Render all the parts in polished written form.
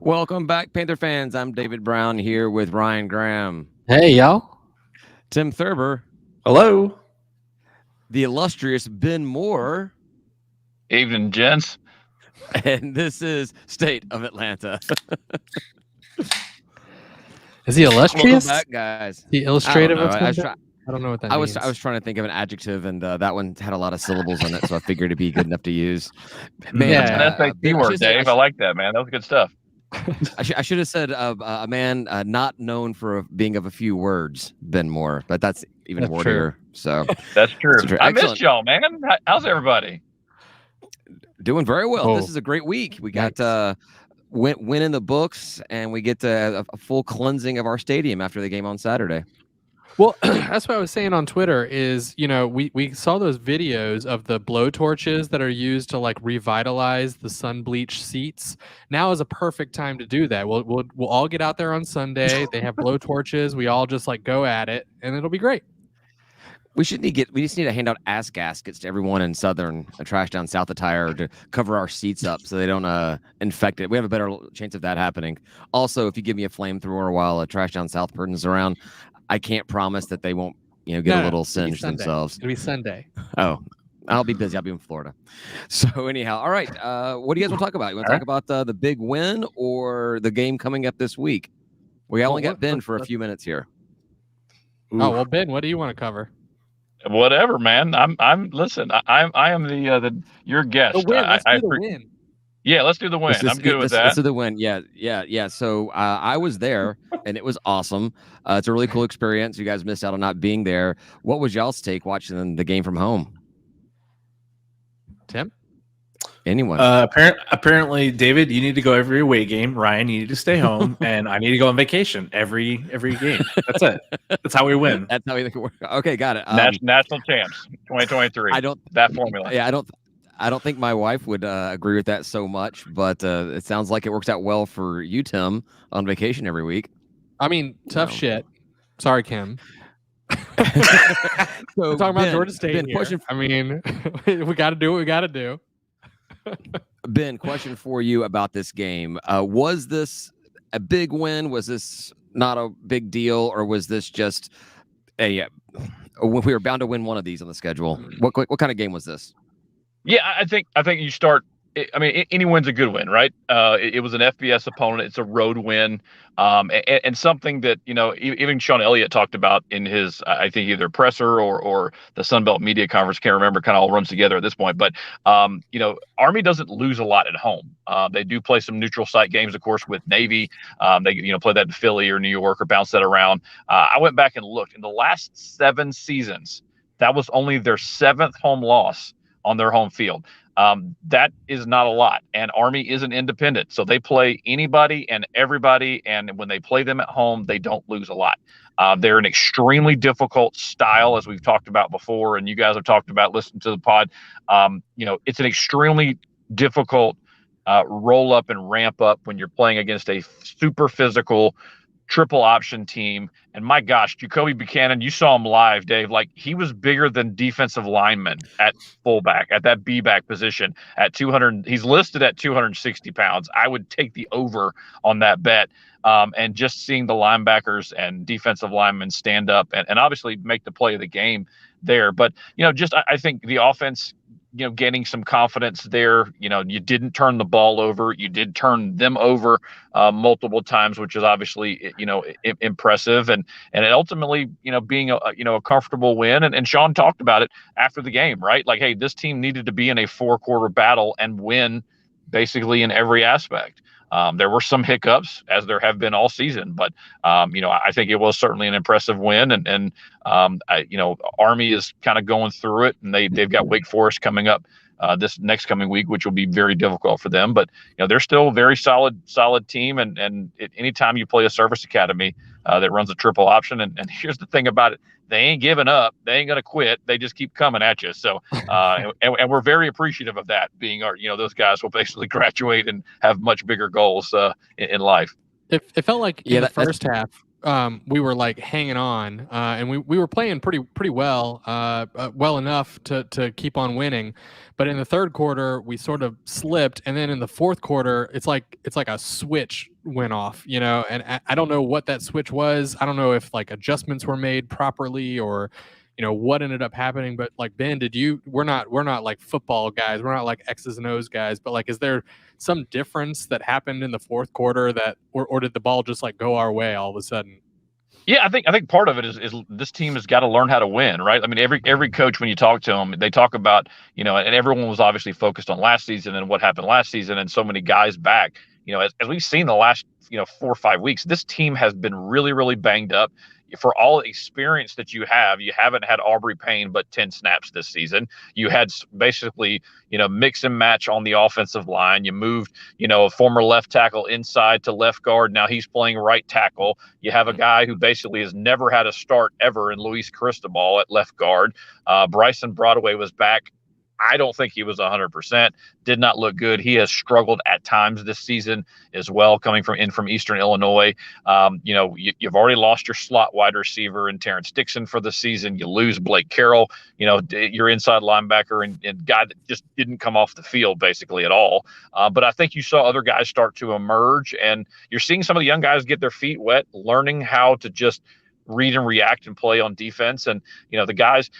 Welcome back, Panther fans. I'm David Brown here with Ryan Graham. Hey, y'all. Tim Thurber. Hello. The illustrious Ben Moore. Evening, gents. And this is State of Atlanta. Is he illustrious? Welcome back, guys. The illustrative of I don't know what that means. I was trying to think of an adjective, and that one had a lot of syllables in it, so I figured it'd be good enough to use. Man, that's an SAT word, Dave. I like that, man. That was good stuff. I should have said a man not known for being of a few words, Ben Moore, but that's even wordier. So that's true. I Excellent. missed y'all, man. How's everybody? Doing very well. This is a great week. We got win in the books, and we get a full cleansing of our stadium after the game on Saturday. Well, that's what I was saying on Twitter is, we saw those videos of the blowtorches that are used to like revitalize the sun bleached seats. Now is a perfect time to do that. We'll all get out there on Sunday. They have blowtorches. We all just like go at it, and it'll be great. We just need to hand out ass gaskets to everyone in Southern Trash Down South attire to cover our seats up so they don't infect it. We have a better chance of that happening. Also, if you give me a flamethrower while a Trash Down South person's around, I can't promise that they won't, get a little singed themselves. It'll be Sunday. Oh, I'll be busy. I'll be in Florida. So anyhow, all right. What do you guys want to talk about? You want to talk about the big win or the game coming up this week? We only got Ben for a few minutes here. Oh well, Ben, what do you want to cover? Whatever, man. Listen. I am the your guest. The win. Let's do the win. Yeah, let's do the win. I'm good with that. Let's do the win. Yeah. So I was there, and it was awesome. It's a really cool experience. You guys missed out on not being there. What was y'all's take watching the game from home? Tim? Anyone? Apparently, David, you need to go every away game. Ryan, you need to stay home, and I need to go on vacation every game. That's it. That's how we win. That's how we think it works. Okay, got it. National champs, 2023. That formula. Yeah, I don't think my wife would agree with that so much, but it sounds like it works out well for you, Tim, on vacation every week. I mean, tough shit. Sorry, Kim. So we're talking about Georgia State Ben, here. I mean, we got to do what we got to do. Ben, question for you about this game. Was this a big win? Was this not a big deal? Or was this just we were bound to win one of these on the schedule? What kind of game was this? Yeah, I think you start. I mean, any win's a good win, right? It was an FBS opponent. It's a road win, and something that even Sean Elliott talked about in his, I think either presser or the Sun Belt media conference. Can't remember. Kind of all runs together at this point. But Army doesn't lose a lot at home. They do play some neutral site games, of course, with Navy. They play that in Philly or New York or bounce that around. I went back and looked in the last 7 seasons. That was only their 7th home loss on their home field. That is not a lot, and Army isn't independent, so they play anybody and everybody, and when they play them at home, they don't lose a lot. They're an extremely difficult style, as we've talked about before, and you guys have talked about listening to the pod. It's an extremely difficult roll up and ramp up when you're playing against a super physical triple option team. And my gosh, Jacoby Buchanan, you saw him live, Dave. Like, he was bigger than defensive linemen at fullback, at that B-back position at 200. He's listed at 260 pounds. I would take the over on that bet. And just seeing the linebackers and defensive linemen stand up and obviously make the play of the game there. But, I think the offense, gaining some confidence there. You didn't turn the ball over. You did turn them over multiple times, which is obviously, impressive. And it ultimately, being a comfortable win. And Sean talked about it after the game, right? Like, hey, this team needed to be in a 4-quarter battle and win basically in every aspect. There were some hiccups, as there have been all season, but I think it was certainly an impressive win. And Army is kind of going through it, and they've got Wake Forest coming up this next coming week, which will be very difficult for them. But they're still a very solid team, and anytime you play a service academy that runs a triple option, and here's the thing about it. They ain't giving up. They ain't going to quit. They just keep coming at you. So, and we're very appreciative of that. Being those guys will basically graduate and have much bigger goals in life. It felt like in the first half. we were like hanging on, and we were playing pretty well, well enough to keep on winning. But in the third quarter, we sort of slipped, and then in the fourth quarter, it's like a switch went off, and I don't know what that switch was. I don't know if like adjustments were made properly or what ended up happening. But like, Ben, we're not like football guys, we're not like X's and O's guys, but like, is there some difference that happened in the fourth quarter that or did the ball just like go our way all of a sudden? Yeah, I think part of it is this team has got to learn how to win, right? I mean, every coach, when you talk to them, they talk about, and everyone was obviously focused on last season and what happened last season, and so many guys back. As we've seen the last 4 or 5 weeks, this team has been really, really banged up. For all experience that you haven't had Aubrey Payne but 10 snaps this season. You had basically, mix and match on the offensive line. You moved, a former left tackle inside to left guard. Now he's playing right tackle. You have a guy who basically has never had a start ever in Luis Cristobal at left guard. Bryson Broadway was back. I don't think he was 100%. Did not look good. He has struggled at times this season as well, coming from Eastern Illinois. You've already lost your slot wide receiver in Terrence Dixon for the season. You lose Blake Carroll, your inside linebacker and guy that just didn't come off the field basically at all. But I think you saw other guys start to emerge, and you're seeing some of the young guys get their feet wet, learning how to just read and react and play on defense. And, the guys,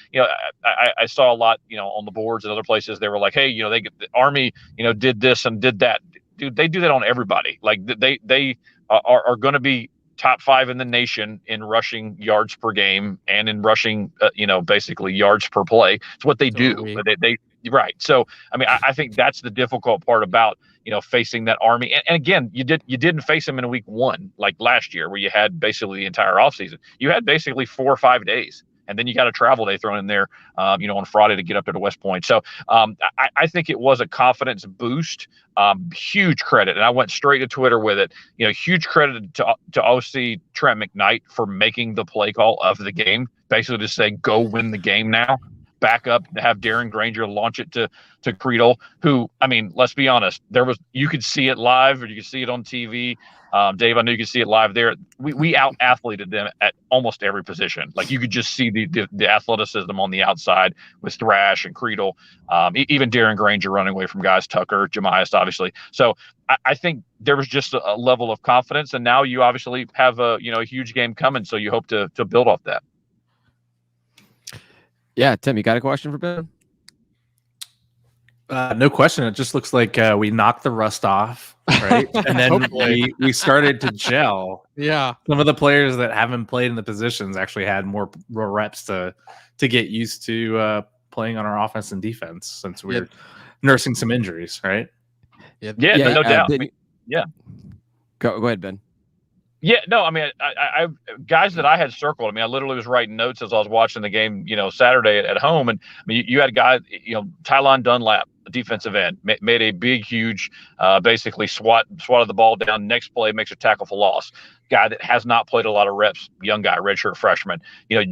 I saw a lot, on the boards and other places, they were like, hey, they get the Army, did this and did that. Dude, they do that on everybody. Like they are going to be top 5 in the nation in rushing yards per game and in rushing, basically yards per play. It's what they do. They right. So, I mean, I think that's the difficult part about, facing that Army. And again, you didn't face them in week 1, like last year, where you had basically the entire offseason. You had basically 4 or 5 days, and then you got a travel day thrown in there, on Friday to get up there to West Point. So I think it was a confidence boost. Huge credit, and I went straight to Twitter with it. Huge credit to OC Trent McKnight for making the play call of the game, basically to say, go win the game now. Back up to have Darren Granger launch it to Creedle, who, I mean, let's be honest, you could see it live or you could see it on TV. Dave, I knew you could see it live there. We out athleted them at almost every position. Like, you could just see the athleticism on the outside with Thrash and Creedle, even Darren Granger running away from guys, Tucker, Jemias, obviously. So I think there was just a level of confidence, and now you obviously have a huge game coming, so you hope to build off that. Yeah, Tim, you got a question for Ben? No question. It just looks like we knocked the rust off, right? And then we started to gel. Yeah. Some of the players that haven't played in the positions actually had more reps to get used to playing on our offense and defense, since we're nursing some injuries, right? Yeah, no doubt. Ben, go ahead, Ben. Yeah, no, I mean, I guys that I had circled. I mean, I literally was writing notes as I was watching the game, Saturday at home. And I mean, you had guys, Tylon Dunlap, defensive end, made a big, huge, basically swatted the ball down. Next play makes a tackle for loss. Guy that has not played a lot of reps, young guy, redshirt freshman.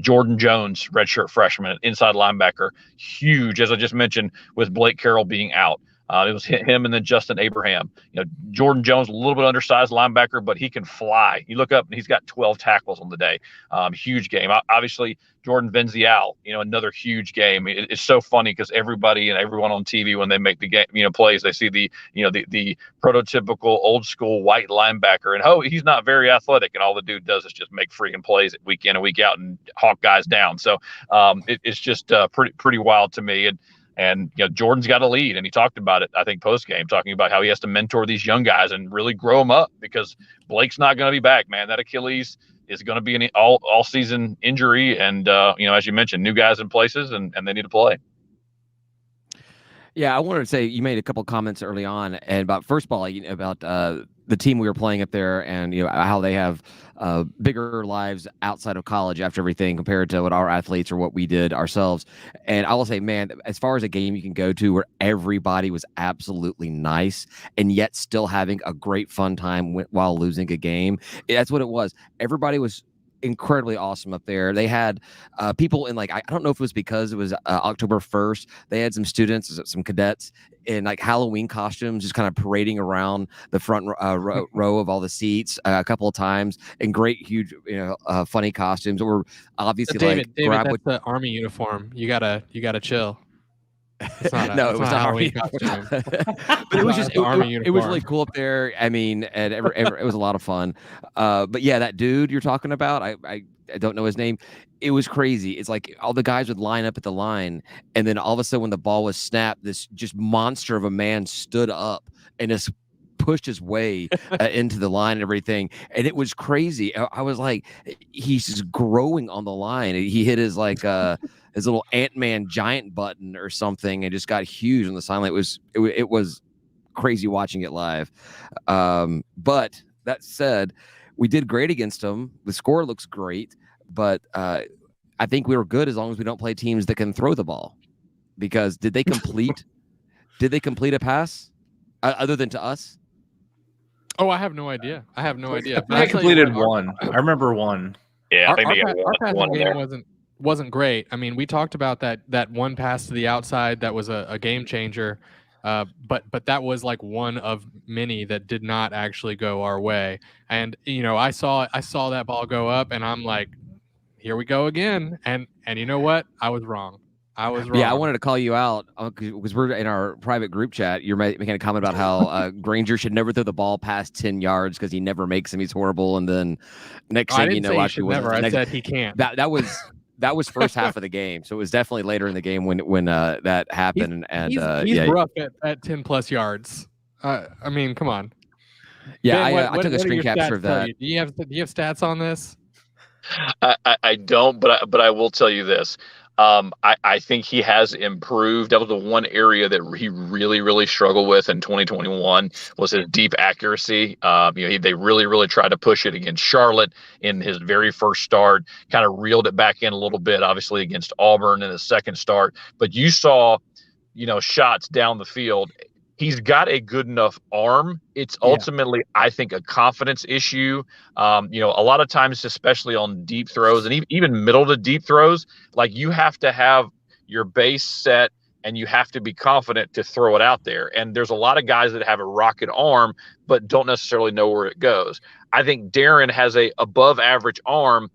Jordan Jones, redshirt freshman, inside linebacker, huge, as I just mentioned, with Blake Carroll being out. It was him and then Justin Abraham. Jordan Jones, a little bit undersized linebacker, but he can fly. You look up and he's got 12 tackles on the day. Huge game. Obviously, Jordan Venzial, another huge game. It's so funny because everybody and everyone on TV, when they make the game, plays, they see the prototypical old school white linebacker, and he's not very athletic, and all the dude does is just make freaking plays week in and week out and hawk guys down. So it's just pretty wild to me. And Jordan's got a lead, and he talked about it, I think, post game, talking about how he has to mentor these young guys and really grow them up, because Blake's not going to be back, man. That Achilles is going to be an all season injury, and as you mentioned, new guys in places, and they need to play. Yeah, I wanted to say, you made a couple comments early on, and about, first of all, about the team we were playing up there, and how they have bigger lives outside of college after everything compared to what our athletes or what we did ourselves. And I will say, man, as far as a game you can go to where everybody was absolutely nice and yet still having a great fun time while losing a game, that's what it was. Everybody was incredibly awesome up there. They had people in, like, I don't know if it was because it was October 1st. They had some students, some cadets in like Halloween costumes, just kind of parading around the front row of all the seats a couple of times in great, huge, funny costumes. That were obviously David, grab that's the Army uniform. You gotta chill. It's not no, it was not Halloween Halloween costume. but it was just Army it was really uniform. cool up there. I mean, and it was a lot of fun. But yeah, that dude you're talking about, I don't know his name. It was crazy. It's like all the guys would line up at the line, and then all of a sudden, when the ball was snapped, this just monster of a man stood up and just pushed his way into the line and everything, and it was crazy. I was like, he's just growing on the line. He hit his his little Ant-Man giant button or something, and just got huge on the sideline. It was crazy watching it live. But that said, we did great against them. The score looks great, but I think we were good as long as we don't play teams that can throw the ball. Because did they complete a pass other than to us? Oh, I have no idea. But I completed one. I remember one. Yeah, I think our they got passing one in game there. wasn't great. I mean, we talked about that one pass to the outside that was a game changer, but that was like one of many that did not actually go our way. And I saw that ball go up, and I'm like, here we go again. And you know what? I was wrong. Yeah, I wanted to call you out because we're in our private group chat. You're making a comment about how Granger should never throw the ball past 10 yards because he never makes them. He's horrible. And then next thing you know, actually, never. I said he can't. That was first half of the game, so it was definitely later in the game when that happened. He's rough at 10 plus yards. I mean, come on. Yeah, Ben, I took a screen capture of that. Do you have stats on this? I don't, but I will tell you this. I think he has improved. That was the one area that he really, really struggled with in 2021 was his deep accuracy. They really tried to push it against Charlotte in his very first start, kind of reeled it back in a little bit, obviously against Auburn in his second start. But you saw, shots down the field. He's got a good enough arm. It's ultimately, I think, a confidence issue. A lot of times, especially on deep throws and even middle to deep throws, like you have to have your base set and you have to be confident to throw it out there. And there's a lot of guys that have a rocket arm, but don't necessarily know where it goes. I think Darren has a above average arm.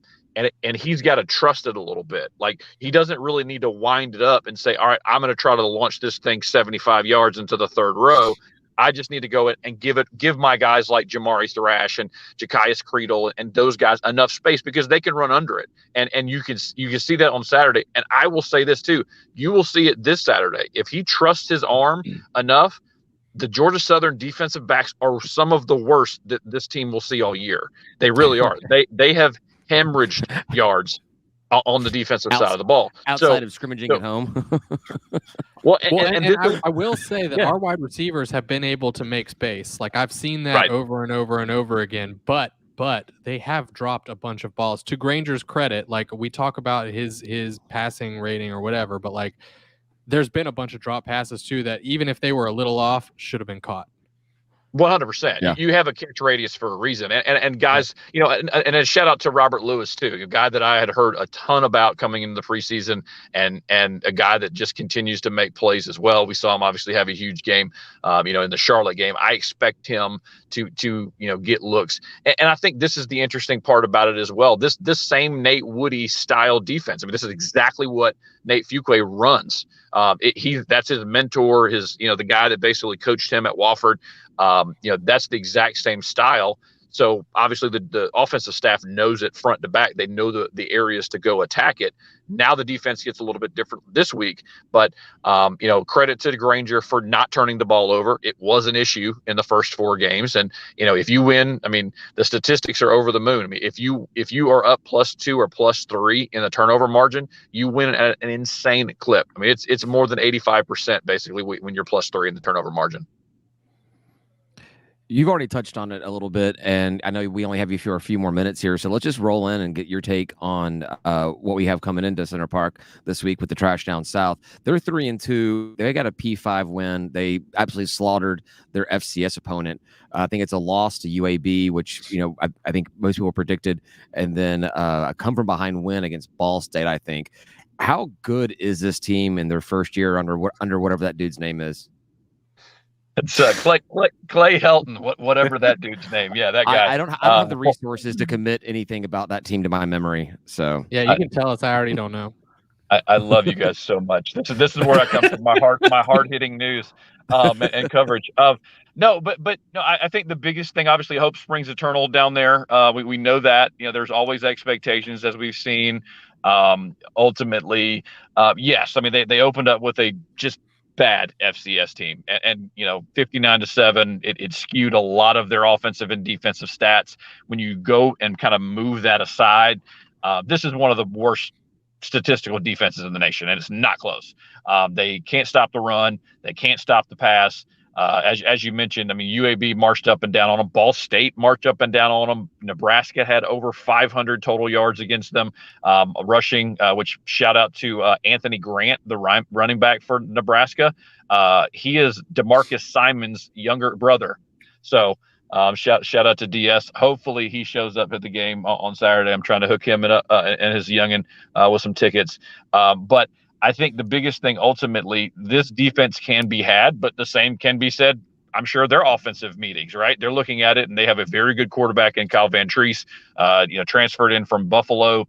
And he's got to trust it a little bit. Like he doesn't really need to wind it up and say, all right, I'm going to try to launch this thing 75 yards into the third row. I just need to go in and give my guys like Jamari Thrash and Ja'Kias Creedle and those guys enough space because they can run under it. And you can see that on Saturday. And I will say this too. You will see it this Saturday. If he trusts his arm enough, the Georgia Southern defensive backs are some of the worst that this team will see all year. They really are. They have hemorrhaged yards on the defensive side of the ball. Outside of scrimmaging at home. I will say that our wide receivers have been able to make space. Like I've seen that over and over and over again, but they have dropped a bunch of balls. To Granger's credit, like we talk about his passing rating or whatever, but like there's been a bunch of drop passes too that even if they were a little off, should have been caught. 100%. Yeah. You have a catch radius for a reason. And guys, and a shout out to Robert Lewis too, a guy that I had heard a ton about coming into the preseason and a guy that just continues to make plays as well. We saw him obviously have a huge game, in the Charlotte game. I expect him to get looks. And I think this is the interesting part about it as well. This same Nate Woody style defense. I mean, this is exactly what Nate Fuqua runs. That's his mentor, the guy that basically coached him at Wofford. That's the exact same style. So obviously the offensive staff knows it front to back. They know the areas to go attack it. Now the defense gets a little bit different this week, but credit to Granger for not turning the ball over. It was an issue in the first 4 games. And, if you win, I mean, the statistics are over the moon. I mean, if you are up +2 or +3 in the turnover margin, you win at an insane clip. I mean, it's more than 85% basically when you're +3 in the turnover margin. You've already touched on it a little bit, and I know we only have you for a few more minutes here, so let's just roll in and get your take on what we have coming into Center Park this week with the Trash Down South. They're 3-2. They got a P5 win. They absolutely slaughtered their FCS opponent. I think it's a loss to UAB, which I think most people predicted, and then a come from behind win against Ball State. I think. How good is this team in their first year under whatever that dude's name is? It's Clay Helton, whatever that dude's name. Yeah, that guy. I don't have the resources to commit anything about that team to my memory. So yeah, you can tell us. I already don't know. I love you guys so much. This is where I come from. My hard hitting news and coverage. No, but no, I think the biggest thing, obviously, hope springs eternal down there. We know that there's always expectations, as we've seen. Ultimately, yes, I mean they opened up with a just bad FCS team, and 59-7, it skewed a lot of their offensive and defensive stats. When you go and kind of move that aside, this is one of the worst statistical defenses in the nation, and it's not close. They can't stop the run, they can't stop the pass. As you mentioned, I mean, UAB marched up and down on them. Ball State marched up and down on them. Nebraska had over 500 total yards against them, rushing, which shout out to Anthony Grant, the running back for Nebraska. He is DeMarcus Simon's younger brother. So shout out to DS. Hopefully he shows up at the game on Saturday. I'm trying to hook him and his youngin with some tickets. But I think the biggest thing, ultimately, this defense can be had, but the same can be said, I'm sure, their offensive meetings, right? They're looking at it, and they have a very good quarterback in Kyle Van Treese, transferred in from Buffalo.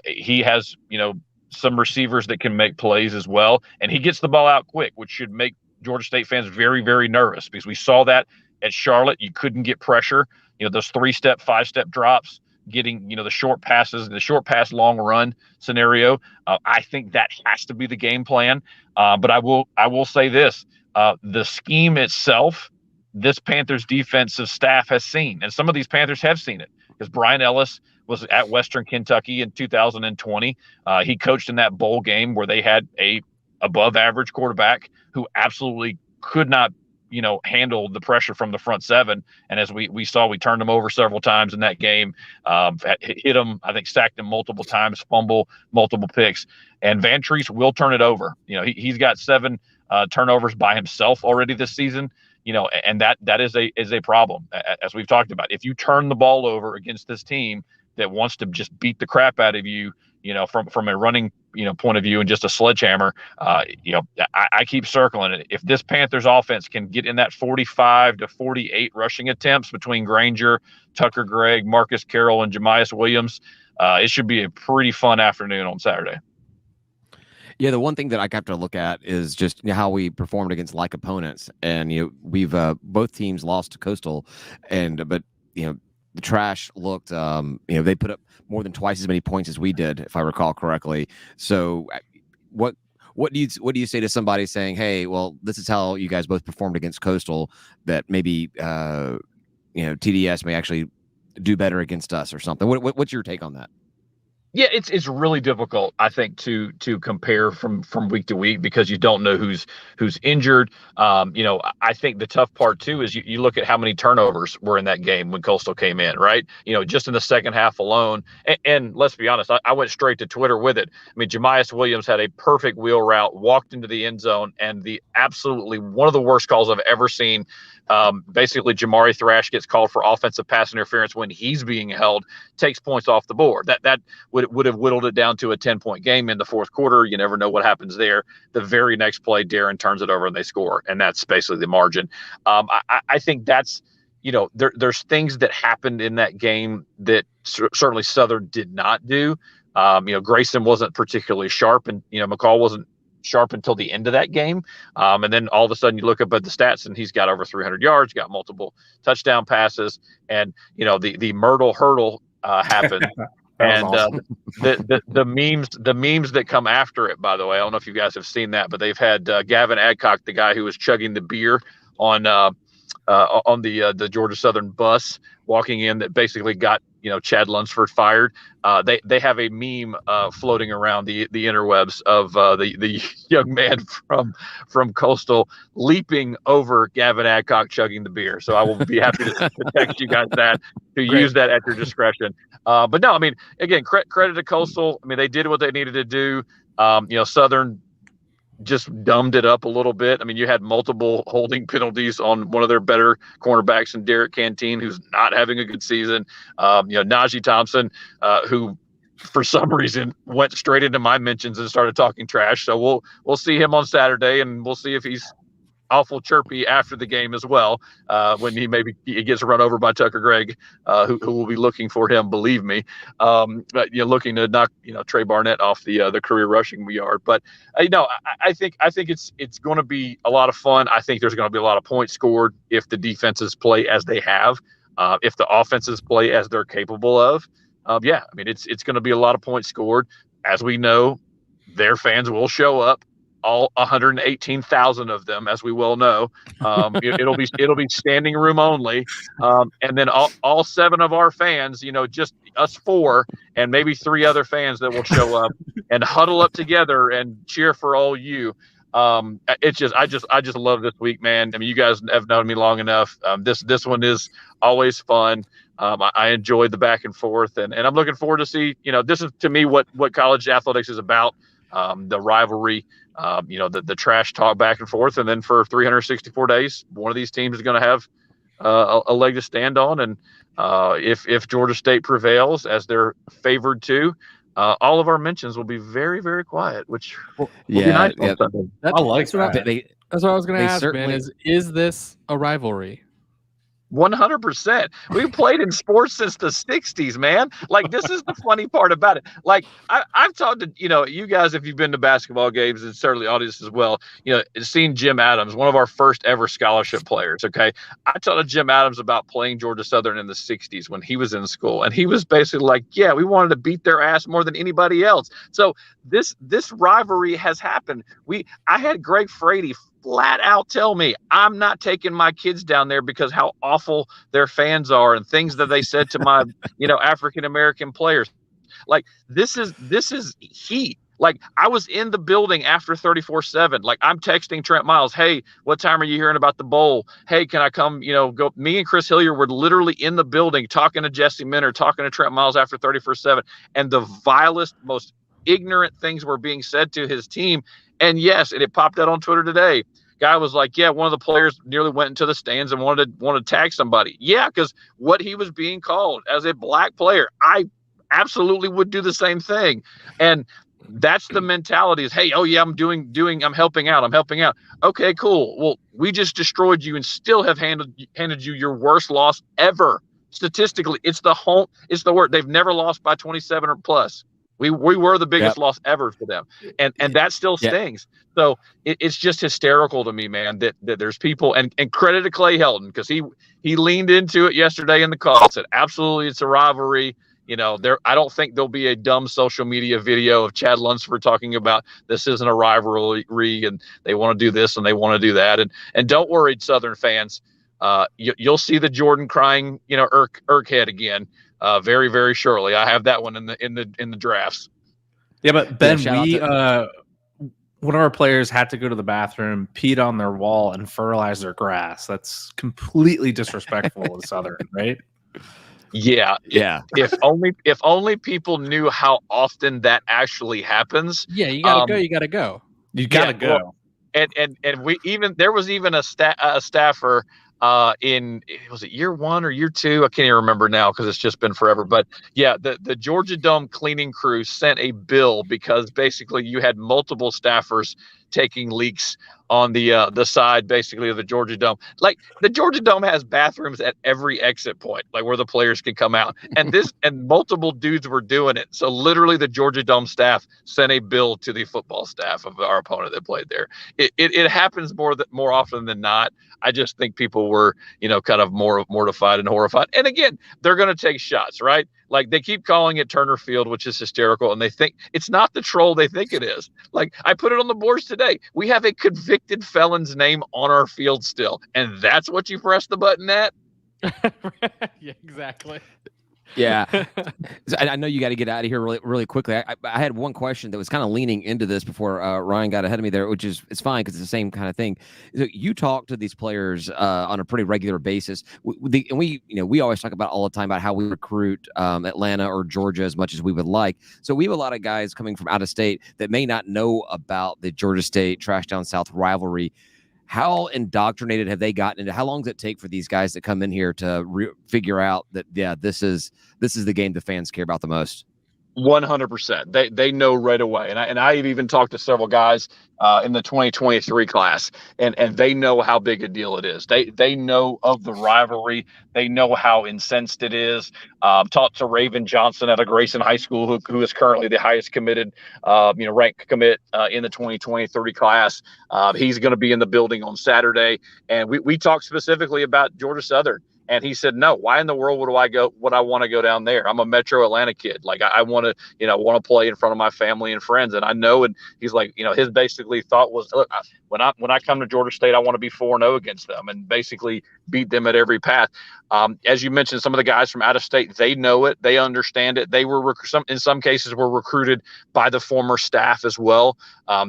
He has, some receivers that can make plays as well, and he gets the ball out quick, which should make Georgia State fans very, very nervous, because we saw that at Charlotte. You couldn't get pressure. Those 3-step, 5-step drops, getting the short passes, the short pass long run scenario. I think that has to be the game plan. But I will say this: the scheme itself, this Panthers defensive staff has seen, and some of these Panthers have seen it, because Brian Ellis was at Western Kentucky in 2020. He coached in that bowl game where they had a above average quarterback who absolutely could not handle the pressure from the front seven. And as we saw, we turned him over several times in that game, hit him, I think sacked him multiple times, fumble, multiple picks. And Van Treese will turn it over. He's got 7 turnovers by himself already this season, and that is a problem, as we've talked about. If you turn the ball over against this team that wants to just beat the crap out of you, from a running, point of view, and just a sledgehammer, I keep circling it. If this Panthers offense can get in that 45 to 48 rushing attempts between Granger, Tucker Gregg, Marcus Carroll, and Jamias Williams, it should be a pretty fun afternoon on Saturday. Yeah, the one thing that I have to look at is just how we performed against like opponents, and we've both teams lost to Coastal, but the Trash looked, they put up more than twice as many points as we did, if I recall correctly. So, what do you say to somebody saying, "Hey, well, this is how you guys both performed against Coastal, that maybe TDS may actually do better against us or something"? What's your take on that? Yeah, it's really difficult, I think, to compare from week to week, because you don't know who's injured. I think the tough part too is you look at how many turnovers were in that game when Coastal came in, right? Just in the second half alone. And let's be honest, I went straight to Twitter with it. I mean, Jamias Williams had a perfect wheel route, walked into the end zone, and the absolutely one of the worst calls I've ever seen. Basically, Jamari Thrash gets called for offensive pass interference when he's being held, takes points off the board. That would have whittled it down to a 10-point game in the fourth quarter. You never know what happens there. The very next play, Darren turns it over and they score, and that's basically the margin. I think that's, there's things that happened in that game that certainly Southern did not do. Grayson wasn't particularly sharp, and McCall wasn't sharp until the end of that game. And then all of a sudden you look up at the stats and he's got over 300 yards, got multiple touchdown passes, and the Myrtle hurdle happened. And awesome. the memes that come after it, by the way, I don't know if you guys have seen that, but they've had Gavin Adcock, the guy who was chugging the beer on on the Georgia Southern bus walking in that basically got Chad Lunsford fired. They have a meme floating around the interwebs of the young man from Coastal leaping over Gavin Adcock chugging the beer. So I will be happy to text you guys that to use that at your discretion. But no, I mean, again, credit to Coastal. I mean, they did what they needed to do. Southern just dumbed it up a little bit. I mean, you had multiple holding penalties on one of their better cornerbacks in Derek Canteen, who's not having a good season. Najee Thompson, who for some reason went straight into my mentions and started talking trash. So we'll see him on Saturday, and we'll see if he's awful chirpy after the game as well, when he gets run over by Tucker Gregg, who will be looking for him, believe me. But looking to knock Trey Barnett off the career rushing yard. But I think it's going to be a lot of fun. I think there's going to be a lot of points scored if the defenses play as they have, if the offenses play as they're capable of. I mean it's going to be a lot of points scored. As we know, their fans will show up. All 118,000 of them, as we well know. It'll be standing room only, and then all 7 of our fans, just us 4 and maybe 3 other fans that will show up and huddle up together and cheer for all you. I just love this week, man. I mean, you guys have known me long enough. This one is always fun. I enjoyed the back and forth, and I'm looking forward to see. This is to me what college athletics is about. The rivalry. The trash talk back and forth, and then for 364 days, one of these teams is going to have a leg to stand on. And if Georgia State prevails, as they're favored to, all of our mentions will be very, very quiet, which will be nice. I like that. That's what I was going to ask, man. Is this a rivalry? 100%. We've played in sports since the 60s, man. Like, this is the funny part about it. Like, I've talked to, you guys, if you've been to basketball games, and certainly audience as well, seen Jim Adams, one of our first ever scholarship players. Okay. I talked to Jim Adams about playing Georgia Southern in the 60s when he was in school. And he was basically like, yeah, we wanted to beat their ass more than anybody else. So this rivalry has happened. I had Greg Frady flat out tell me, I'm not taking my kids down there because how awful their fans are and things that they said to my, African-American players. Like, this is heat. Like, I was in the building after 34-7. Like, I'm texting Trent Miles, hey, what time are you hearing about the bowl? Hey, can I come, go? Me and Chris Hillier were literally in the building talking to Jesse Minter, talking to Trent Miles after 34-7. And the vilest, most ignorant things were being said to his team. And yes, and it popped out on Twitter today. Guy was like, yeah, one of the players nearly went into the stands and wanted to tag somebody. Yeah, because what he was being called as a black player, I absolutely would do the same thing. And that's the mentality is, hey, oh yeah, I'm helping out. Okay, cool. Well, we just destroyed you and still have handed you your worst loss ever. Statistically, it's the word. They've never lost by 27 or plus. We were the biggest loss ever for them. And that still stings. So it's just hysterical to me, man, that there's people and credit to Clay Helton, because he leaned into it yesterday in the call, said, absolutely, it's a rivalry. I don't think there'll be a dumb social media video of Chad Lunsford talking about this isn't a rivalry and they want to do this and they want to do that. And don't worry, Southern fans, you'll see the Jordan crying, Irk head again. Very, very shortly. I have that one in the drafts. Yeah, but Ben, one of our players had to go to the bathroom, peed on their wall, and fertilize their grass. That's completely disrespectful to Southern, right? Yeah. If only people knew how often that actually happens. Yeah, you gotta go. You gotta go. You gotta go. Well, and there was even a staffer. Was it year 1 or year 2? I can't even remember now because it's just been forever. But yeah, the Georgia Dome cleaning crew sent a bill because basically you had multiple staffers taking leaks on the side basically of the Georgia Dome. Like, the Georgia Dome has bathrooms at every exit point, like where the players can come out. And multiple dudes were doing it. So literally the Georgia Dome staff sent a bill to the football staff of our opponent that played there. It happens more often than not. I just think people people were, kind of more mortified and horrified. And again, they're going to take shots, right? Like they keep calling it Turner Field, which is hysterical. And they think it's not the troll they think it is. Like I put it on the boards today. We have a convicted felon's name on our field still. And that's what you press the button at? Yeah, exactly. Yeah, I know you got to get out of here really, really quickly. I had one question that was kind of leaning into this before Ryan got ahead of me there, which is it's fine because it's the same kind of thing. So you talk to these players on a pretty regular basis. We always talk about all the time about how we recruit Atlanta or Georgia as much as we would like. So we have a lot of guys coming from out of state that may not know about the Georgia State Trash Down South rivalry. How indoctrinated have they gotten into? How long does it take for these guys to come in here to figure out that, yeah, this is the game the fans care about the most? 100%. They know right away. And I've even talked to several guys in the 2023 class, and they know how big a deal it is. They know of the rivalry. They know how incensed it is. Talked to Raven Johnson at a Grayson High School, who is currently the highest committed, ranked commit in the 2023 class. He's going to be in the building on Saturday. And we talked specifically about Georgia Southern. And he said, no, why in the world would I want to go down there? I'm a Metro Atlanta kid. Like I want to play in front of my family and friends. And I know, and he's like, his basically thought was, look, when I come to Georgia State, I want to be 4-0 against them and basically beat them at every path. As you mentioned, some of the guys from out of state, they know it. They understand it. They were in some cases were recruited by the former staff as well.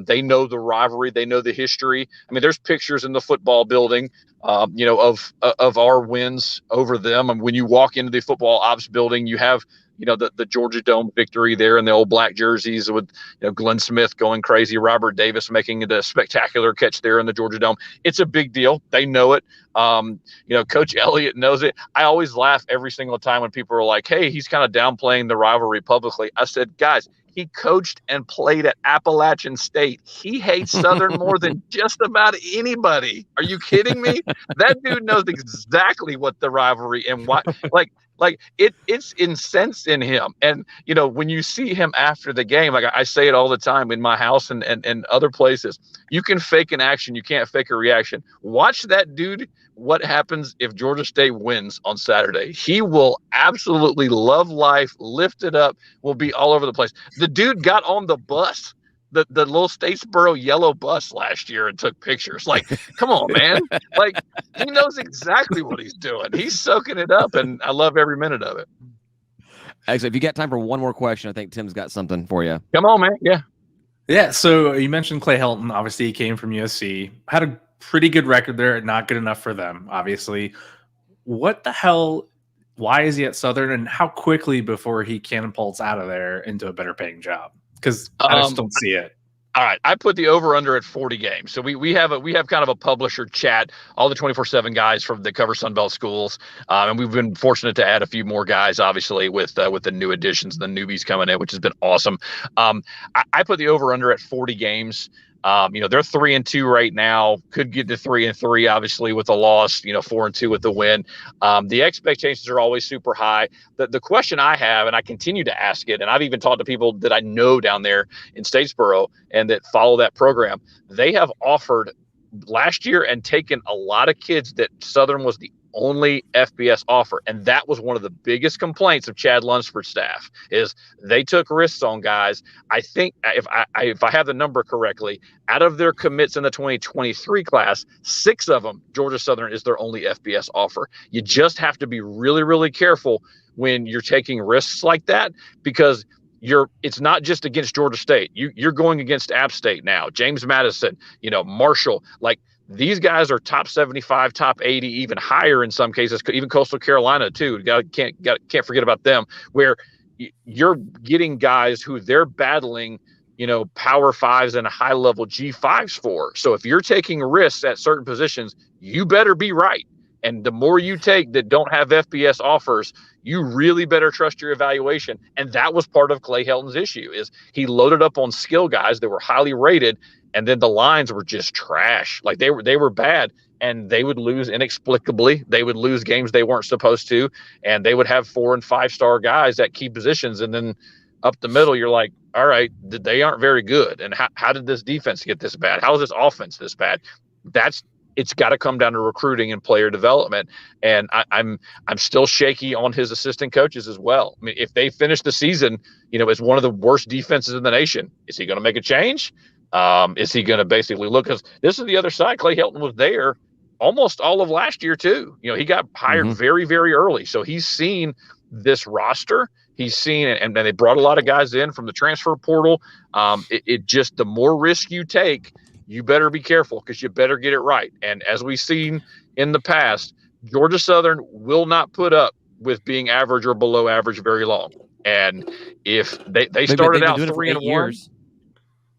They know the rivalry. They know the history. I mean, there's pictures in the football building, of our wins over them. And when you walk into the football ops building, you have, the Georgia Dome victory there in the old black jerseys with, Glenn Smith going crazy, Robert Davis making it a spectacular catch there in the Georgia Dome. It's a big deal. They know it. Coach Elliott knows it. I always laugh every single time when people are like, hey, he's kind of downplaying the rivalry publicly. I said, guys, he coached and played at Appalachian State. He hates Southern more than just about anybody. Are you kidding me? That dude knows exactly what the rivalry and why. It's incensed in him. And, when you see him after the game, like I say it all the time in my house and other places, you can fake an action. You can't fake a reaction. Watch that dude. What happens if Georgia State wins on Saturday? He will absolutely love life, lift it up, will be all over the place. The dude got on the bus, the little Statesboro yellow bus last year and took pictures. Like, come on, man. Like, he knows exactly what he's doing. He's soaking it up, and I love every minute of it. Actually, if you got time for one more question, I think Tim's got something for you. Come on, man. Yeah. Yeah, so you mentioned Clay Helton. Obviously, he came from USC. Had a pretty good record there. Not good enough for them, obviously. What the hell? Why is he at Southern, and how quickly before he catapults out of there into a better paying job? Because I just don't see it. All right, I put the over under at 40 games. So we have kind of a publisher chat, all the 24/7 guys from the cover Sunbelt schools, and we've been fortunate to add a few more guys, obviously with the new additions, the newbies coming in, which has been awesome. I put the over under at 40 games. They're 3-2 right now. Could get to 3-3, obviously, with a loss. 4-2 with the win. The expectations are always super high. The question I have, and I continue to ask it, and I've even talked to people that I know down there in Statesboro and that follow that program. They have offered last year and taken a lot of kids that Southern was the only FBS offer, and that was one of the biggest complaints of Chad Lunsford's staff is they took risks on guys. I think if I have the number correctly, out of their commits in the 2023 class, 6 of them, Georgia Southern is their only FBS offer. You just have to be really, really careful when you're taking risks like that, because it's not just against Georgia State. You're going against App State now, James Madison, Marshall, like. These guys are top 75, top 80, even higher in some cases, even Coastal Carolina too. Can't forget about them, where you're getting guys who they're battling, power 5s and high level G5s for. So if you're taking risks at certain positions, you better be right. And the more you take that don't have FBS offers, you really better trust your evaluation. And that was part of Clay Helton's issue is he loaded up on skill guys that were highly rated. And then the lines were just trash. Like they were bad, and they would lose inexplicably. They would lose games they weren't supposed to, and they would have 4- and 5-star guys at key positions. And then up the middle, you're like, all right, they aren't very good. And how did this defense get this bad? How is this offense this bad? it's got to come down to recruiting and player development. And I'm still shaky on his assistant coaches as well. I mean, if they finish the season, as one of the worst defenses in the nation, is he going to make a change? Is he going to basically look? Because this is the other side. Clay Helton was there almost all of last year too. He got hired very, very early, so he's seen this roster. He's seen it, and they brought a lot of guys in from the transfer portal. It just, the more risk you take, you better be careful, because you better get it right. And as we've seen in the past, Georgia Southern will not put up with being average or below average very long. And if they started out 3-1,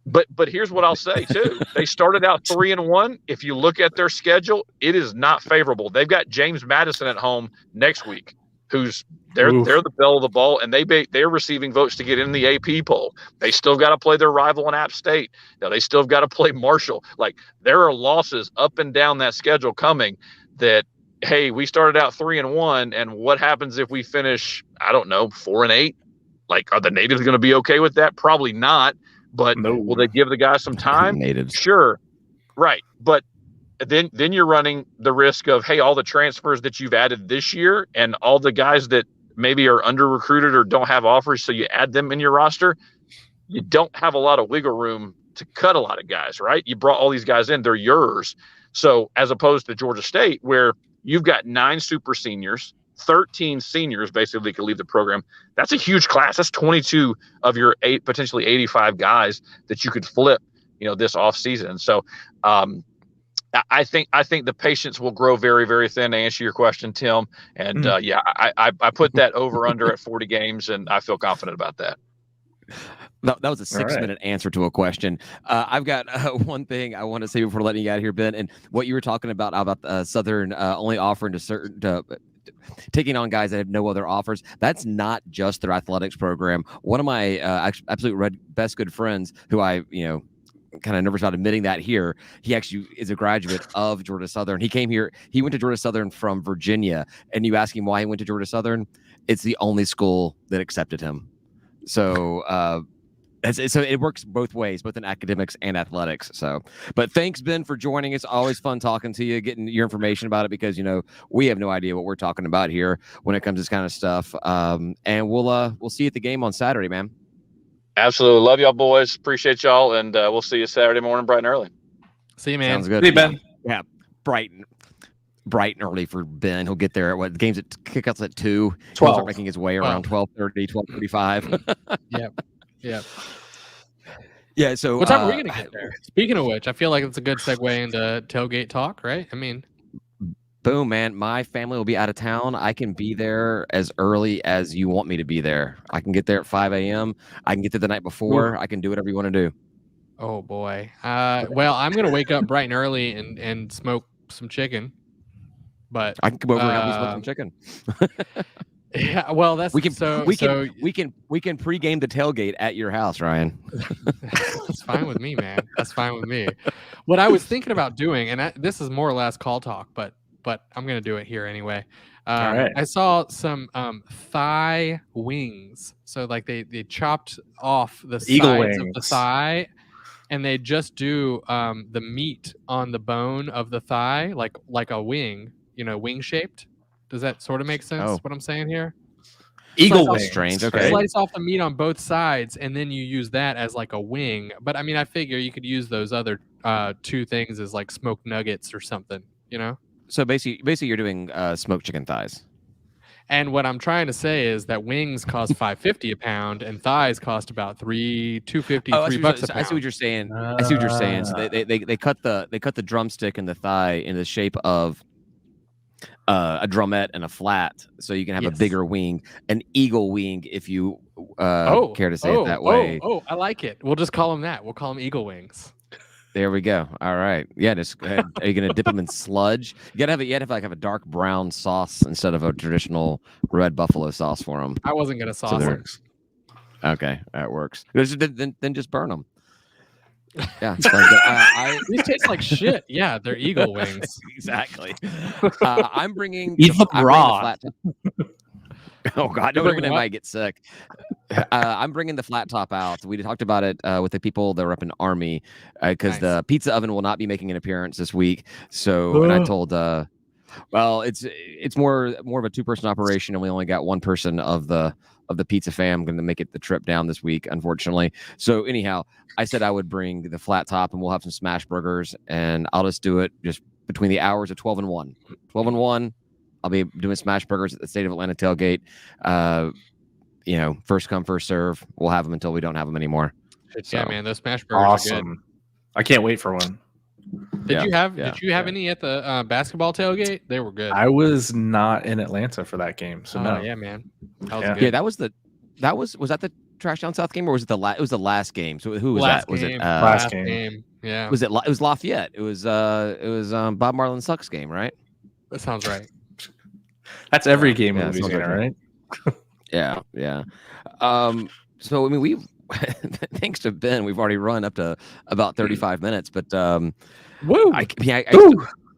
but here's what I'll say too: they started out 3-1. If you look at their schedule, it is not favorable. They've got James Madison at home next week, who's they're the belle of the ball, and they're receiving votes to get in the AP poll. They still got to play their rival in App State. Now they still got to play Marshall. Like, there are losses up and down that schedule coming. That, hey, we started out 3-1, and what happens if we finish, I don't know, 4-8? Like, are the natives going to be okay with that? Probably not. But will they give the guys some time? Natives, sure, right, but then you're running the risk of, hey, all the transfers that you've added this year and all the guys that maybe are under recruited or don't have offers, so you add them in your roster. You don't have a lot of wiggle room to cut a lot of guys, right? You brought all these guys in, they're yours. So as opposed to Georgia State, where you've got 9 super seniors, 13 seniors basically could leave the program. That's a huge class. That's 22 of your potentially 85 guys that you could flip, this offseason. So I think the patience will grow very, very thin, to answer your question, Tim. And I put that over under at 40 games, and I feel confident about that. That was a 6-minute answer to a question. I've got one thing I want to say before letting you out of here, Ben, and what you were talking about Southern only offering taking on guys that have no other offers. That's not just their athletics program. One of my absolute best good friends, who I kind of nervous about admitting that here, he actually is a graduate of Georgia Southern. He came here, he went to Georgia Southern from Virginia, and you ask him why he went to Georgia Southern, it's the only school that accepted him. So so it works both ways, both in academics and athletics. So, but thanks, Ben, for joining us. Always fun talking to you, getting your information about it, because we have no idea what we're talking about here when it comes to this kind of stuff. And we'll see you at the game on Saturday, man. Absolutely. Love y'all, boys. Appreciate y'all. And we'll see you Saturday morning, bright and early. See you, man. Sounds good. See you, Ben. Yeah. Bright and early for Ben. He'll get there. The game's at kickouts at 2. He'll start making his way around 12:30, 12:45. Yep. Yeah. So what time are we going to get there? Speaking of which, I feel like it's a good segue into tailgate talk, right? I mean, boom, man. My family will be out of town. I can be there as early as you want me to be there. I can get there at 5 a.m. I can get there the night before. I can do whatever you want to do. Oh boy. Well, I'm going to wake up bright and early and smoke some chicken. But I can come over and help you smoke some chicken. Yeah, well, that's we can pregame the tailgate at your house, Ryan. That's fine with me, man. That's fine with me. What I was thinking about doing, and this is more or less call talk, but I'm gonna do it here anyway. All right. I saw some thigh wings. So like they chopped off the sides of the thigh, and they just do the meat on the bone of the thigh, like a wing, wing shaped. Does that sort of make sense? What I'm saying here? Eagle wings. Strange. Okay. Slice off the meat on both sides, and then you use that as like a wing. But I mean, I figure you could use those other 2 things as like smoked nuggets or something. So basically, you're doing smoked chicken thighs. And what I'm trying to say is that wings cost $5.50 a pound, and thighs cost about $2.50, $3 a pound. I see what you're saying. So they cut the drumstick and the thigh in the shape of a drumette and a flat, so you can have a bigger wing, an eagle wing, if you care to say it that way. Oh, I like it. We'll just call them that. We'll call them eagle wings. There we go. All right. Yeah. Just go ahead. Are you gonna dip them in sludge? You gotta have a dark brown sauce instead of a traditional red buffalo sauce for them. I wasn't gonna sauce them. Okay, that works. Then just burn them. Yeah. These taste like shit. Yeah, they're eagle wings. Exactly. I'm bringing. Eat them raw. Oh God! Don't bring them. I get sick. I'm bringing the flat top out. We talked about it with the people that were up in Army because the pizza oven will not be making an appearance this week. So, and I told, well, it's more of a 2-person operation, and we only got one person of the pizza fam going to make it the trip down this week, unfortunately. So anyhow, I said I would bring the flat top, and we'll have some smash burgers, and I'll just do it just between the hours of 12 and 1. 12 and 1, I'll be doing smash burgers at the State of Atlanta tailgate. First come, first serve. We'll have them until we don't have them anymore. So, yeah, man, those smash burgers are good. I can't wait for one. Did you have any at the basketball tailgate? They were good. I was not in Atlanta for that game, so no. Yeah, man. That was good. Yeah, was that the Trash Down South game, or was it it was the last game? So who was last that? Was game. it last game? Yeah. It was Lafayette. It was Bob Marlin Sucks game, right? That sounds right. That's every game in Louisiana, right? Yeah. So I mean, thanks to Ben, we've already run up to about 35 minutes. But woo! I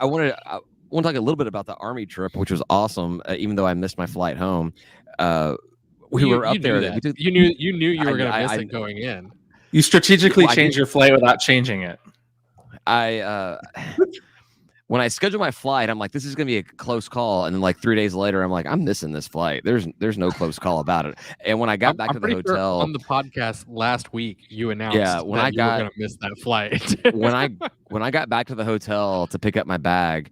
want to talk a little bit about the Army trip, which was awesome. Even though I missed my flight home, we were up there. You knew you were going to miss it going in. You strategically changed your flight without changing it. When I scheduled my flight, I'm like, this is going to be a close call. And then like 3 days later, I'm like, I'm missing this flight. There's no close call about it. And when I got back to the hotel, sure on the podcast last week, you announced you were going to miss that flight. when I got back to the hotel to pick up my bag,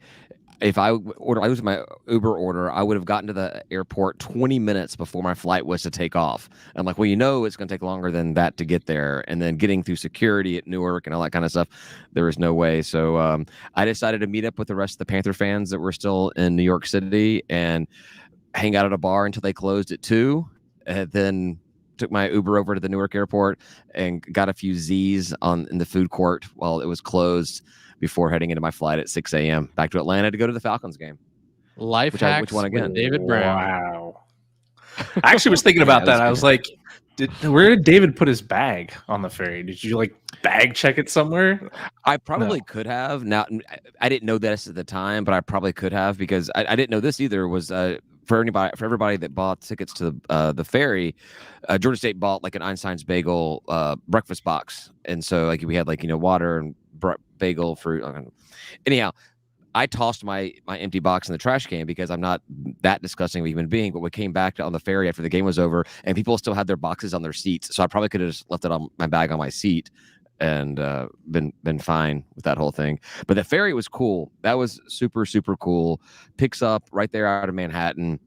if I was my Uber order, I would have gotten to the airport 20 minutes before my flight was to take off. I'm like, well, it's going to take longer than that to get there. And then getting through security at Newark and all that kind of stuff, there was no way. So I decided to meet up with the rest of the Panther fans that were still in New York City and hang out at a bar until they closed at 2. And then took my Uber over to the Newark airport and got a few Z's in the food court while it was closed, before heading into my flight at 6 a.m. back to Atlanta to go to the Falcons game. Life hacks which one again? with David Brown. Wow. I actually was thinking about that. I was like, where did David put his bag on the ferry? Did you bag check it somewhere? I probably could have. Now, I didn't know this at the time, but I probably could have, because I didn't know this either. Was for everybody that bought tickets to the ferry, Georgia State bought like an Einstein's Bagel breakfast box, and so we had water and bagel, fruit. Anyhow, I tossed my empty box in the trash can because I'm not that disgusting of a human being. But we came back on the ferry after the game was over, and people still had their boxes on their seats. So I probably could have just left it on my bag on my seat and been fine with that whole thing. But the ferry was cool. That was super, super cool. Picks up right there out of Manhattan.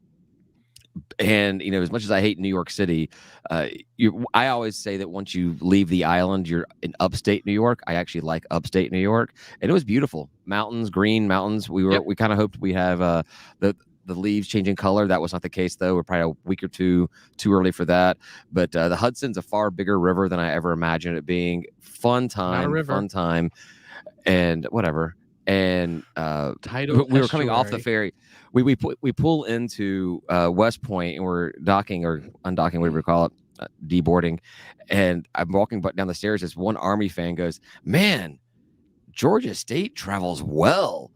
And as much as I hate New York City, I always say that once you leave the island, you're in upstate New York. I actually like upstate New York, and it was beautiful. Mountains, green mountains. We kind of hoped we have the leaves changing color. That was not the case, though. We're probably a week or two too early for that. But the Hudson's a far bigger river than I ever imagined it being. Fun time, and whatever. And we were coming off the ferry. We pull into West Point, and we're docking or undocking, whatever you call it, deboarding. And I'm walking down the stairs. This one Army fan goes, "Man, Georgia State travels well."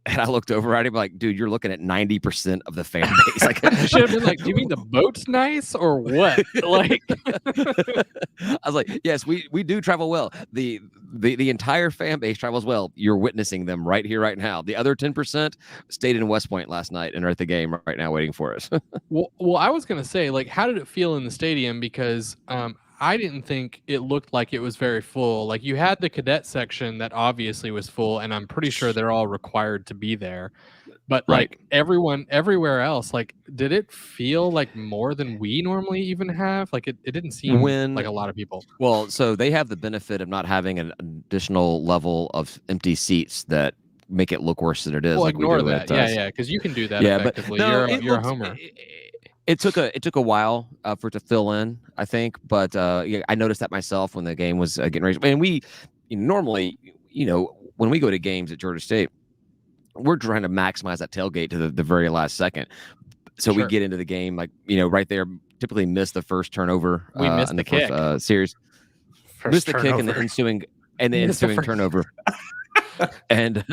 And I looked over at him like, "Dude, you're looking at 90% of the fan base." I should have been like, "Do you mean the boat's nice or what?" I was like, "Yes, we do travel well. The entire fan base travels well. You're witnessing them right here, right now. The other 10% stayed in West Point last night and are at the game right now waiting for us." Well, I was gonna say, how did it feel in the stadium? Because I didn't think it looked like it was very full. You had the cadet section that obviously was full, and I'm pretty sure they're all required to be there. But everyone everywhere else, did it feel like more than we normally even have? It didn't seem like a lot of people. Well, so they have the benefit of not having an additional level of empty seats that make it look worse than it is. Well, ignore that. Because you can do that effectively. But you're a homer. It took a while for it to fill in, I think, but I noticed that myself when the game was getting ready. And we normally, when we go to games at Georgia State, we're trying to maximize that tailgate to the very last second. So we get into the game right there. Typically miss the first turnover. We missed in the kick. First series. Missed the turnover. kick and the ensuing turnover. And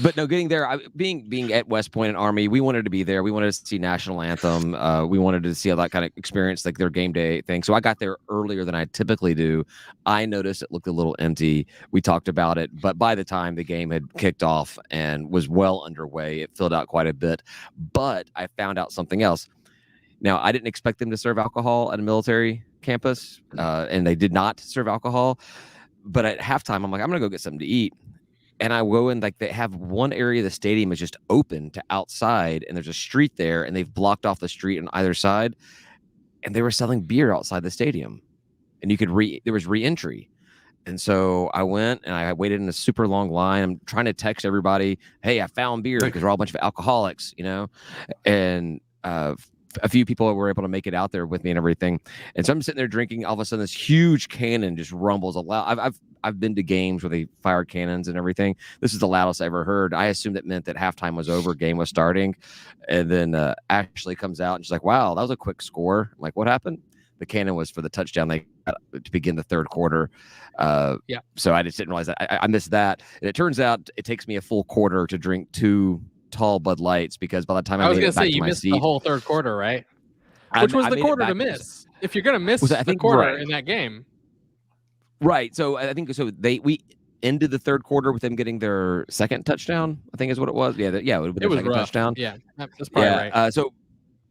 but no, getting there, being at West Point and Army, we wanted to be there. We wanted to see national anthem. We wanted to see all that kind of experience, like their game day thing. So I got there earlier than I typically do. I noticed it looked a little empty. We talked about it, but by the time the game had kicked off and was well underway, it filled out quite a bit. But I found out something else. Now, I didn't expect them to serve alcohol at a military campus, and they did not serve alcohol. But at halftime, I'm like, I'm gonna go get something to eat. And I go in, like, they have one area of the stadium is just open to outside, and there's a street there, and they've blocked off the street on either side, and they were selling beer outside the stadium, and you could there was re-entry. And so I went and I waited in a super long line. I'm trying to text everybody, hey, I found beer, because we're all a bunch of alcoholics, and a few people were able to make it out there with me and everything. And so I'm sitting there drinking. All of a sudden, this huge cannon just rumbles loud. I've been to games where they fire cannons and everything. This is the loudest I ever heard. I assumed it meant that halftime was over, game was starting. And then Ashley comes out and she's like, wow, that was a quick score. I'm like, what happened? The cannon was for the touchdown they got to begin the third quarter. So I just didn't realize that. I missed that. And it turns out it takes me a full quarter to drink 2 tall Bud Lights, because by the time I made it back to my seat, the whole third quarter, right? Which was the quarter to miss. If you're gonna miss the quarter in that game, right? So I think we ended the third quarter with them getting their second touchdown. I think is what it was. Yeah, it would have been their second touchdown. Yeah, that's probably right. So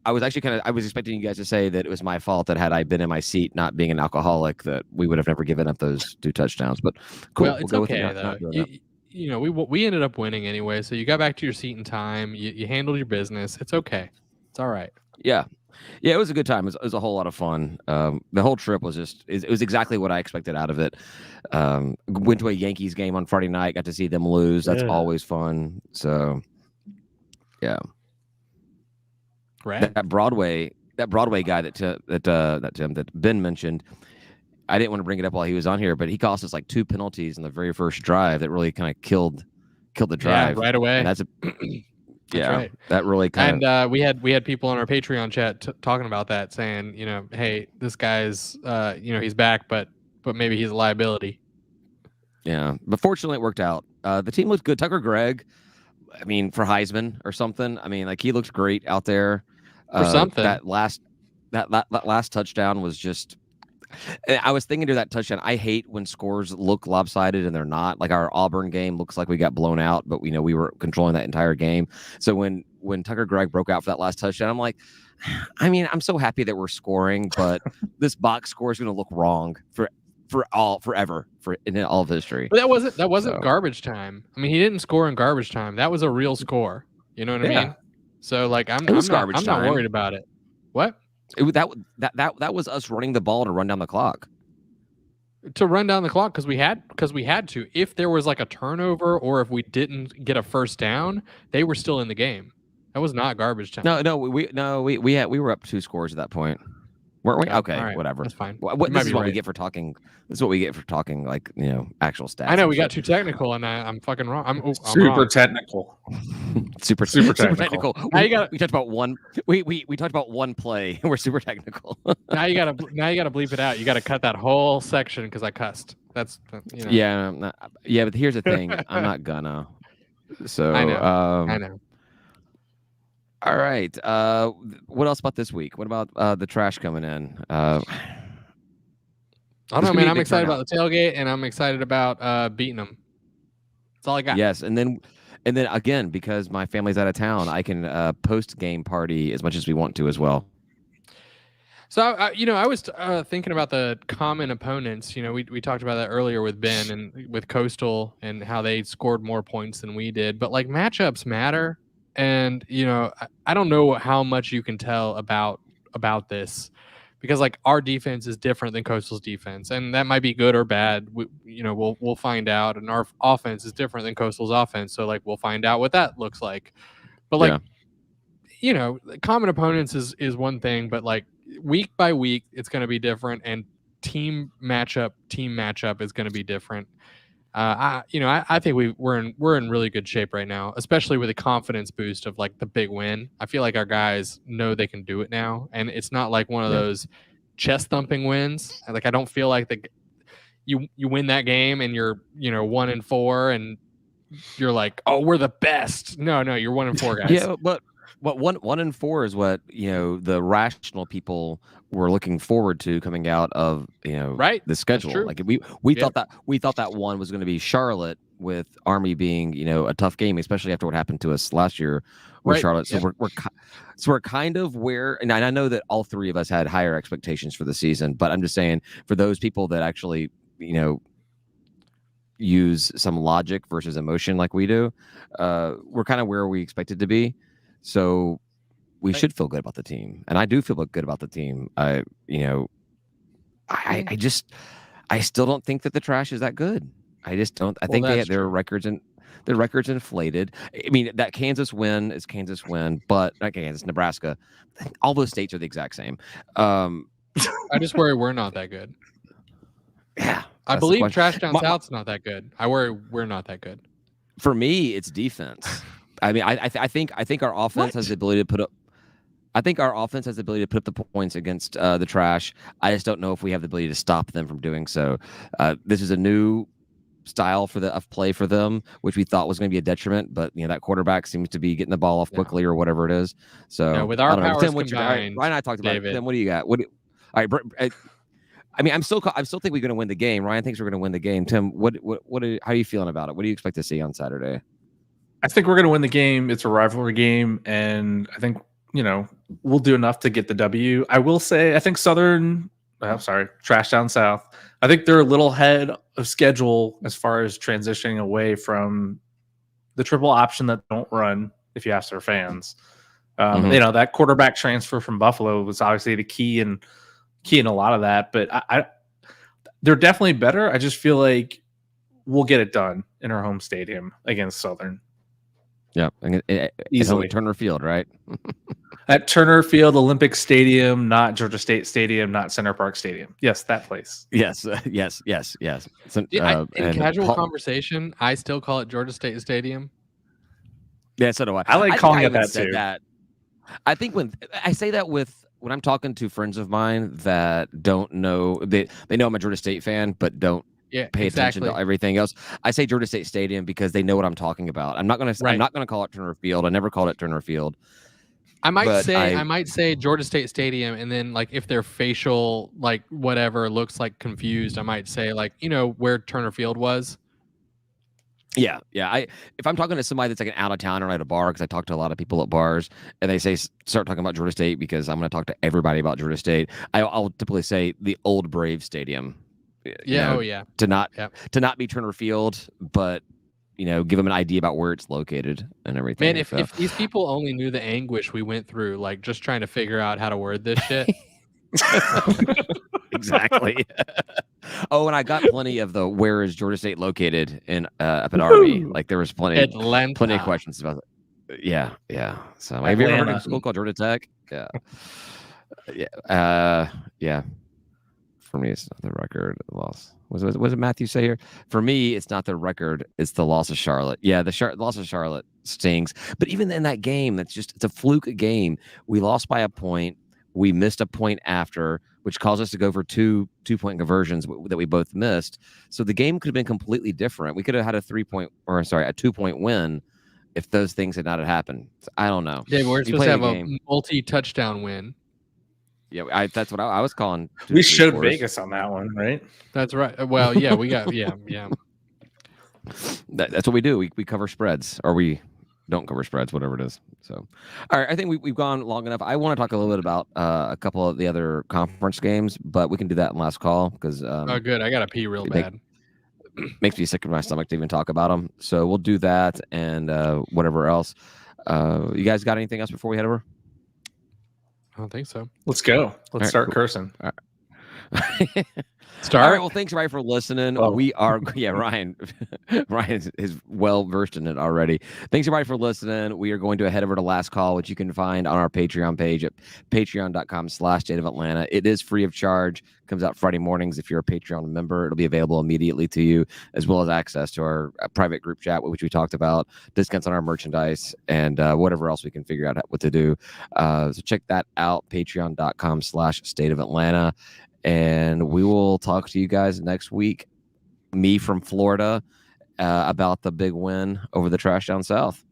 I was actually I was expecting you guys to say that it was my fault that had I been in my seat, not being an alcoholic, that we would have never given up those 2 touchdowns. But cool. Well, it's okay though. We ended up winning anyway, so you got back to your seat in time. You handled your business. It's okay. It's all right. Yeah, it was a good time. It was a whole lot of fun. The whole trip was it was exactly what I expected out of it. Went to a Yankees game on Friday night. Got to see them lose. That's always fun. So, yeah. Right. That Broadway guy that Ben mentioned. I didn't want to bring it up while he was on here, but he cost us like 2 penalties in the very first drive that really kind of killed the drive right away. And that's right. That really kind of. And we had people on our Patreon chat talking about that, saying, hey, this guy's, he's back, but maybe he's a liability. Yeah, but fortunately it worked out. The team looked good. Tucker Gregg, I mean, for Heisman or something. I mean, like, he looked great out there. For something. That last touchdown was just. I was thinking to that touchdown, I hate when scores look lopsided and they're not. Like, our Auburn game looks like we got blown out, but we were controlling that entire game. So when Tucker Gregg broke out for that last touchdown, I'm like, I mean, I'm so happy that we're scoring, but this box score is going to look wrong forever in all of history. But that wasn't garbage time. I mean, he didn't score in garbage time. That was a real score. You know what I mean? So, like, I'm not worried about it. What? That was us running the ball to run down the clock. To run down the clock because we had to. If there was like a turnover or if we didn't get a first down, they were still in the game. That was not garbage time. No, we were up 2 scores at that point. Weren't we? Okay, right, whatever. That's fine. This is what we get for talking. This is what we get for talking, like, actual stats. I know we got too technical, and I'm fucking wrong. I'm super wrong. Technical. super technical. We talked about one. We talked about one play. We're super technical. now you gotta bleep it out. You gotta cut that whole section because I cussed. That's Yeah, but here's the thing. I'm not gonna. So I know. All right. What else about this week? What about the trash coming in? I don't know, man. I'm excited about the tailgate, and I'm excited about beating them. That's all I got. Yes, and then again, because my family's out of town, I can post-game party as much as we want to as well. So, I was thinking about the common opponents. We talked about that earlier with Ben and with Coastal and how they scored more points than we did. But, like, matchups matter. And, I don't know how much you can tell about this because, like, our defense is different than Coastal's defense, and that might be good or bad. We'll find out. And our offense is different than Coastal's offense, so, like, we'll find out what that looks like. But, like, common opponents is one thing, but, like, week by week it's going to be different, and team matchup is going to be different. I think we're in really good shape right now, especially with the confidence boost of, like, the big win. I feel like our guys know they can do it now, and it's not like one of those chest thumping wins. Like, I don't feel like you win that game and you're 1-4 and you're like, oh, we're the best. No, you're 1-4, guys. Yeah, but 1-4 is what the rational people were looking forward to coming out of Right. the schedule. True. Like we thought that one was going to be Charlotte, with Army being a tough game, especially after what happened to us last year with Right. Charlotte. So we're kind of where, and I know that all three of us had higher expectations for the season, but I'm just saying for those people that actually use some logic versus emotion like we do, we're kind of where we expected to be. So we should feel good about the team, and I do feel good about the team. I still don't think that the Trash is that good. I just don't. I think their records inflated. I mean, that Kansas win is Kansas win, but not Kansas, Nebraska. All those states are the exact same. I just worry we're not that good. Yeah, I believe Trash Down South's not that good. I worry we're not that good. For me, it's defense. I mean, I think our offense has the ability to put up. I think our offense has the ability to put up the points against the Trash. I just don't know if we have the ability to stop them from doing so. This is a new style of play for them, which we thought was going to be a detriment, but that quarterback seems to be getting the ball off quickly or whatever it is. So with our powers Tim, combined, Ryan and I talked about it. Tim, what do you got? All right, I mean, I still think we're going to win the game. Ryan thinks we're going to win the game. Tim, how are you feeling about it? What do you expect to see on Saturday? I think we're going to win the game. It's a rivalry game, and I think we'll do enough to get the W. I will say, I think Trash Down South, I think they're a little ahead of schedule as far as transitioning away from the triple option that don't run, if you ask their fans. That quarterback transfer from Buffalo was obviously the key in a lot of that, but they're definitely better. I just feel like we'll get it done in our home stadium against Southern. Yeah, easily. Turner Field, right? At Turner Field, Olympic Stadium, not Georgia State Stadium, not Center Park Stadium. Yes, that place. Yes. So, in casual conversation, I still call it Georgia State Stadium. Yeah, so do I. I like calling it that too. I think when I say that when I'm talking to friends of mine that don't know, they know I'm a Georgia State fan, but don't pay attention to everything else. I say Georgia State Stadium because they know what I'm talking about. I'm not gonna call it Turner Field. I never called it Turner Field. I might say Georgia State Stadium, and then like if their facial whatever looks confused, I might say where Turner Field was. Yeah. If I'm talking to somebody that's an out of towner at a bar, because I talk to a lot of people at bars, and they start talking about Georgia State because I'm going to talk to everybody about Georgia State. I'll typically say the old Brave Stadium. To not be Turner Field, but give them an idea about where it's located and everything. Man, if these people only knew the anguish we went through, just trying to figure out how to word this shit. Exactly. Oh, and I got plenty of the where is Georgia State located in up at Army. There was plenty of questions about it. Yeah. So have you ever heard of a school called Georgia Tech? Yeah. For me, it's not the record loss. What did Matthew say here? For me, it's not the record; it's the loss of Charlotte. Yeah, the loss of Charlotte stings. But even in that game, it's a fluke game. We lost by a point. We missed a point after, which caused us to go for two 2-point conversions that we both missed. So the game could have been completely different. We could have had a 2-point win if those things had not happened. So I don't know. Dave, we're supposed to have a multi-touchdown win. Yeah, that's what I was calling. We showed Vegas on that one, right? That's right. Well, yeah, we got yeah. That's what we do. We cover spreads, or we don't cover spreads, whatever it is. So, all right, I think we've gone long enough. I want to talk a little bit about a couple of the other conference games, but we can do that in last call because. Oh, good. I gotta pee real bad. Makes me sick in my stomach to even talk about them. So we'll do that and whatever else. You guys got anything else before we head over? I don't think so. Let's go. Let's start cursing. All right. All right. Well, thanks, everybody, for listening. Oh. We are, Ryan is well versed in it already. Thanks, everybody, for listening. We are going to head over to Last Call, which you can find on our Patreon page at patreon.com/State of Atlanta. It is free of charge. Comes out Friday mornings. If you're a Patreon member, it'll be available immediately to you, as well as access to our private group chat, which we talked about, discounts on our merchandise, and whatever else we can figure out what to do. So check that out, patreon.com/State of Atlanta. And we will talk to you guys next week. Me from Florida about the big win over the trash down south.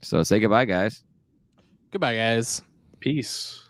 So say goodbye, guys. Goodbye, guys. Peace.